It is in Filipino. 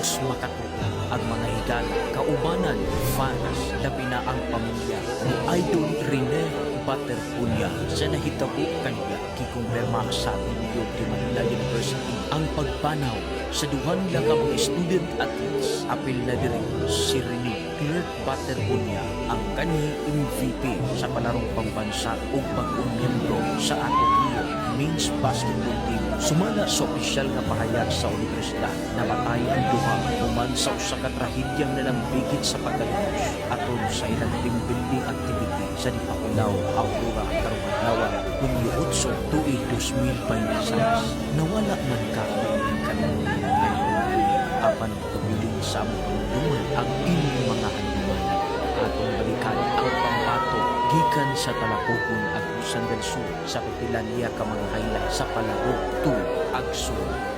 Diyos makatuwa ang mga higala, kaubanan, fans, labi na ang pamilya ni Idol Rene Baterpunya sa nahitabo kaniya kikumpirma sa Ateneo de Manila University ang pagpanaw sa duhan lang ka mga student athletes. Apil na diri si Rene Claire Baterpunya ang kanhi MVP sa palarong pambansa o bagong miyembro sa Ateneo men's basketball team. Sumala sa opisyal nga pahayag sa universidad na matay ang duha human sa usa ka trahedyang nalambigit sa pagkalimos aton sa ilang team building activity sa Dipapulaw, Aurora, Karumanlawan, Hunyo 8, tuig 2026. Nawala man ka ang kanilang apan pabiling sa among pangduman ang inyong mga handuman. Atong balikan ang pambato gikan sa Talakokon at Busan del Sur sa pipilan niya ka mga highlight sa Palaro 2 Agsur.